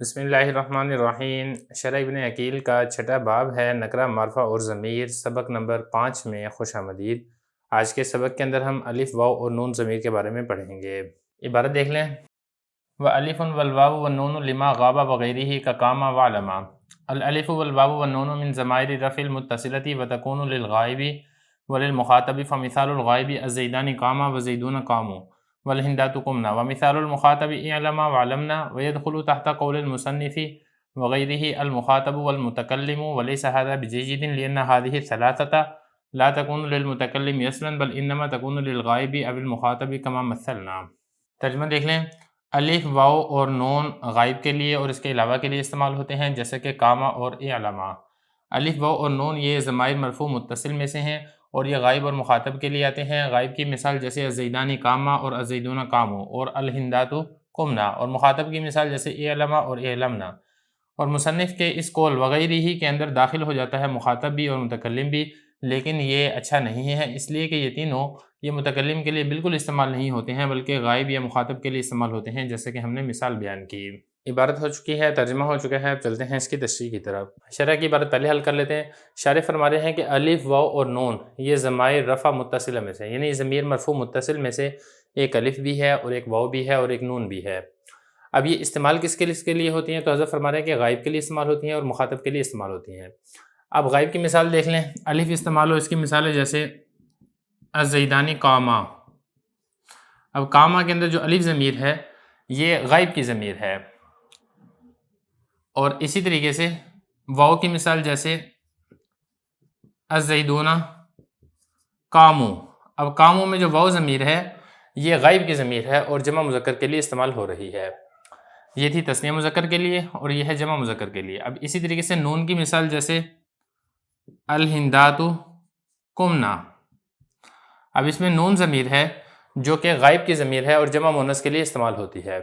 بسم اللہ الرحمن الرحیم۔ شرح ابن عقیل کا چھٹا باب ہے نکرہ، معرفہ اور ضمیر، سبق نمبر 5 میں خوش آمدید۔ آج کے سبق کے اندر ہم الف، واو اور نون ضمیر کے بارے میں پڑھیں گے۔ عبارت دیکھ لیں۔ وَأَلِفٌ وَالْوَاوُ وَالنُّونُ لِمَا غَابَ وَغَيْرِهِ كَقَامَ وَعَلَمَا۔ الألف والواو والنون من ضمائر رفع المتصلة وتكون للغائب وللمخاطب، فمثال الغائب الزيدان قام وزيدون قاموا والهندات قمنا، ومثال المخاطب اعلم وعلمنا، ويدخل تحت قول المصنف وغيره المخاطب والمتكلم، وليس هذا بجيد لأن هذه الثلاثة لا تكون للمتكلم اصلا بل انما تكون للغائب او المخاطب كما مثلنا۔ ترجمہ دیکھ لیں۔ الف، واو اور نون غائب کے لیے اور اس کے علاوہ کے لیے استعمال ہوتے ہیں، جیسے کہ کاما اور اعلما۔ الف، واو اور نون یہ ضمائر مرفوع متصل میں سے ہیں اور یہ غائب اور مخاطب کے لیے آتے ہیں۔ غائب کی مثال جیسے الزیدانی کاما اور الزیدون کامو اور الہندات قمنا، اور مخاطب کی مثال جیسے اعلما اور اعلمنا۔ اور مصنف کے اس قول وغیرہ ہی کے اندر داخل ہو جاتا ہے مخاطب بھی اور متکلم بھی، لیکن یہ اچھا نہیں ہے، اس لیے کہ یہ تینوں یہ متکلم کے لیے بالکل استعمال نہیں ہوتے ہیں بلکہ غائب یا مخاطب کے لیے استعمال ہوتے ہیں، جیسے کہ ہم نے مثال بیان کی۔ عبارت ہو چکی ہے، ترجمہ ہو چکا ہے، اب چلتے ہیں اس کی تشریح کی طرف۔ شرح کی عبارت پہلے حل کر لیتے ہیں۔ شارح فرما رہے ہیں کہ الف، واو اور نون یہ ضمائر رفع متصلہ میں سے، یعنی ضمیر مرفوع متصل میں سے ایک الف بھی ہے اور ایک واو بھی ہے اور ایک نون بھی ہے۔ اب یہ استعمال کس کے لیے ہوتی ہیں؟ تو حضرت فرما رہے ہیں کہ غائب کے لیے استعمال ہوتی ہیں اور مخاطب کے لیے استعمال ہوتی ہیں۔ اب غائب کی مثال دیکھ لیں۔ الف استعمال ہو، اس کی مثال ہے جیسے الزیدانی قاما۔ اب قاما کے اندر جو الف ضمیر ہے یہ غائب کی ضمیر ہے، اور اسی طریقے سے واو کی مثال جیسے الزیدون قامو۔ اب قامو میں جو واو ضمیر ہے یہ غائب کی ضمیر ہے اور جمع مذکر کے لیے استعمال ہو رہی ہے۔ یہ تھی تثنیہ مذکر کے لیے اور یہ ہے جمع مذکر کے لیے۔ اب اسی طریقے سے نون کی مثال جیسے الہندات قمنا۔ اب اس میں نون ضمیر ہے جو کہ غائب کی ضمیر ہے اور جمع مؤنث کے لیے استعمال ہوتی ہے۔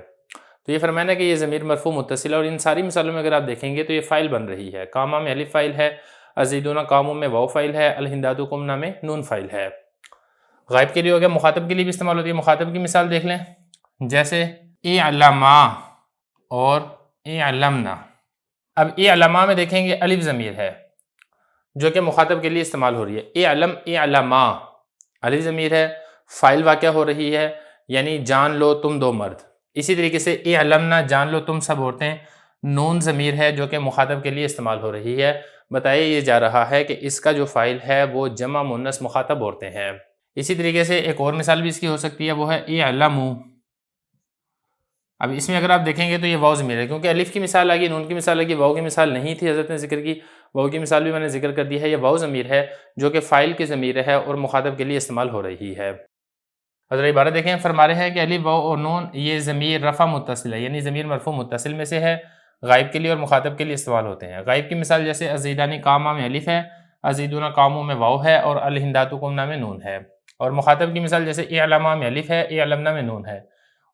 تو یہ فرمانا کہ یہ ضمیر مرفوع متصل ہے، اور ان ساری مثالوں میں اگر آپ دیکھیں گے تو یہ فاعل بن رہی ہے۔ قاما میں الف فاعل ہے، الزیدون قاموا میں واو فاعل ہے، الہندات قمنا میں نون فاعل ہے۔ غائب کے لیے ہو گیا، مخاطب کے لیے بھی استعمال ہوتی ہے۔ مخاطب کی مثال دیکھ لیں جیسے اعلما اور اعلمنا۔ اب اعلما میں دیکھیں گے الف ضمیر ہے جو کہ مخاطب کے لیے استعمال ہو رہی ہے۔ اعلم اعلما الف ضمیر ہے، فاعل واقع ہو رہی ہے، یعنی جان لو تم دو مرد۔ اسی طریقے سے اعلمنا جان لو تم سب عورتیں، نون ضمیر ہے جو کہ مخاطب کے لیے استعمال ہو رہی ہے۔ بتایا یہ جا رہا ہے کہ اس کا جو فاعل ہے وہ جمع مؤنث مخاطب عورتیں ہیں۔ اسی طریقے سے ایک اور مثال بھی اس کی ہو سکتی ہے، وہ ہے اعلموا۔ اب اس میں اگر آپ دیکھیں گے تو یہ واو ضمیر ہے، کیونکہ الف کی مثال آ گئی، نون کی مثال آ گئی، واو کی مثال نہیں تھی، حضرت نے ذکر کی۔ واو کی مثال بھی میں نے ذکر کر دی ہے، یہ واو ضمیر ہے جو کہ فاعل کی ضمیر ہے اور مخاطب کے لیے استعمال ہو رہی ہے۔ حضرت عبارت دیکھیں، فرما رہے ہیں کہ الف، واو اور نون یہ ضمیر رفع متصل ہے، یعنی ضمیر مرفوع متصل میں سے ہے، غائب کے لیے اور مخاطب کے لیے استعمال ہوتے ہیں۔ غائب کی مثال جیسے الزیدانی قاما میں الف ہے، الزیدون قاموا میں واو ہے اور الہندات قمنا میں نون ہے۔ اور مخاطب کی مثال جیسے اعلما میں الف ہے، اعلمنا میں نون ہے،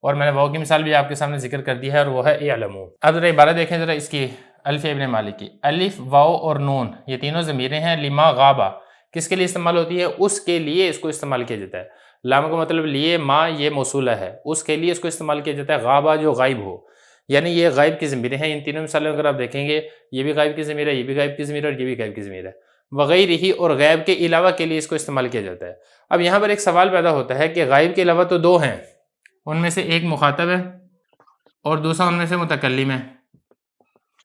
اور میں نے واو کی مثال بھی آپ کے سامنے ذکر کر دی ہے اور وہ ہے اعلموا۔ اب ذرا عبارت دیکھیں ذرا اس کی، الف ابن مالک کی۔ الف، واو اور نون یہ تینوں ضمیریں ہیں، لما غابا کس کے لیے استعمال ہوتی ہے؟ اس کے لیے اس کو استعمال کیا جاتا ہے۔ لام کا مطلب لیے، ما یہ موصولہ ہے، اس کے لیے اس کو استعمال کیا جاتا ہے۔ غابا جو غائب ہو، یعنی یہ غائب کی ضمیریں ہیں۔ ان تینوں مثالوں اگر آپ دیکھیں گے، یہ بھی غائب کی ضمیر ہے، یہ بھی غائب کی ضمیر ہے اور یہ بھی غائب کی ضمیر ہے۔ وغیرہ ہی اور غائب کے علاوہ کے لیے اس کو استعمال کیا جاتا ہے۔ اب یہاں پر ایک سوال پیدا ہوتا ہے کہ غائب کے علاوہ تو دو ہیں، ان میں سے ایک مخاطب ہے اور دوسرا ان میں سے متکلم ہے،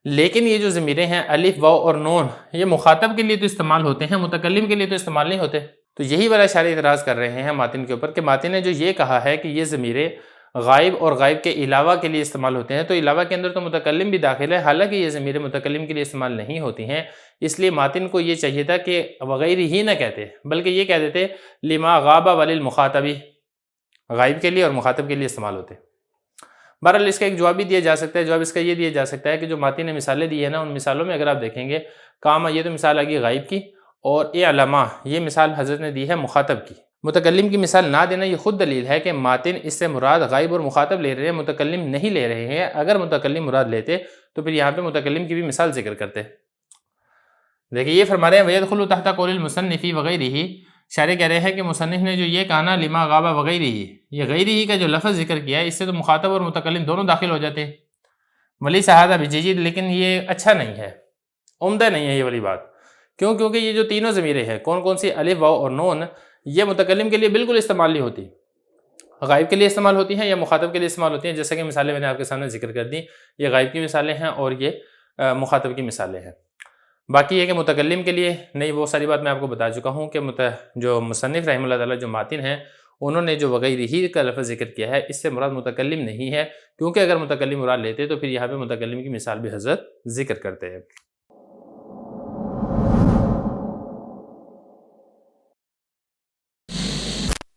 لیکن یہ جو ضمیریں ہیں الف، واو اور نون یہ مخاطب کے لیے تو استعمال ہوتے ہیں، متکلم کے لیے تو استعمال نہیں ہوتے۔ تو یہی والا اشارہ اعتراض کر رہے ہیں ماتن کے اوپر کہ ماتن نے جو یہ کہا ہے کہ یہ ضمیریں غائب اور غائب کے علاوہ کے لیے استعمال ہوتے ہیں، تو علاوہ کے اندر تو متکلم بھی داخل ہے، حالانکہ یہ ضمیریں متکلم کے لیے استعمال نہیں ہوتی ہیں۔ اس لیے ماتن کو یہ چاہیے تھا کہ وغیرہ ہی نہ کہتے، بلکہ یہ کہہ دیتے لما غاب وللمخاطبی، غائب کے لیے اور مخاطب کے لیے استعمال ہوتے۔ بہرحال اس کا ایک جواب بھی دیا جا سکتا ہے۔ جواب اس کا یہ دیا جا سکتا ہے کہ جو ماتن نے مثالیں دی ہیں نا، ان مثالوں میں اگر آپ دیکھیں گے، کاما یہ تو مثال آ گئی غائب کی، اور اعلما یہ مثال حضرت نے دی ہے مخاطب کی۔ متکلم کی مثال نہ دینا یہ خود دلیل ہے کہ ماتن اس سے مراد غائب اور مخاطب لے رہے ہیں، متکلم نہیں لے رہے ہیں۔ اگر متکلم مراد لیتے تو پھر یہاں پہ متکلم کی بھی مثال ذکر کرتے۔ دیکھیے یہ فرما رہے ہیں وَيَدْخُلُ تَحْتَ قَوْلِ الْمُصَنِّفِ وَغَيْرِهِ، شارح کہہ رہے ہیں کہ مصنف نے جو یہ کہا نا لما غاب وغیرہ، یہ غیرہ کا جو لفظ ذکر کیا ہے، اس سے تو مخاطب اور متکلم دونوں داخل ہو جاتے ہیں۔ ولی شہادہ بھی جی لیکن یہ اچھا نہیں ہے، عمدہ نہیں ہے یہ والی بات. کیوں؟ کیونکہ یہ جو تینوں ضمیریں ہیں کون کون سی، الف واو اور نون، یہ متکلم کے لیے بالکل استعمال نہیں ہوتی، غائب کے لیے استعمال ہوتی ہیں یا مخاطب کے لیے استعمال ہوتی ہیں. جیسا کہ مثالیں میں نے آپ کے سامنے ذکر کر دی، یہ غائب کی مثالیں ہیں اور یہ مخاطب کی مثالیں ہیں. باقی یہ کہ متکلم کے لیے نہیں، وہ ساری بات میں آپ کو بتا چکا ہوں کہ جو مصنف رحمہ اللہ تعالیٰ جو ماتن ہیں انہوں نے جو وغیرہ ہی کا لفظ ذکر کیا ہے اس سے مراد متکلم نہیں ہے، کیونکہ اگر متکلم مراد لیتے تو پھر یہاں پہ متکلم کی مثال بھی حضرت ذکر کرتے ہیں.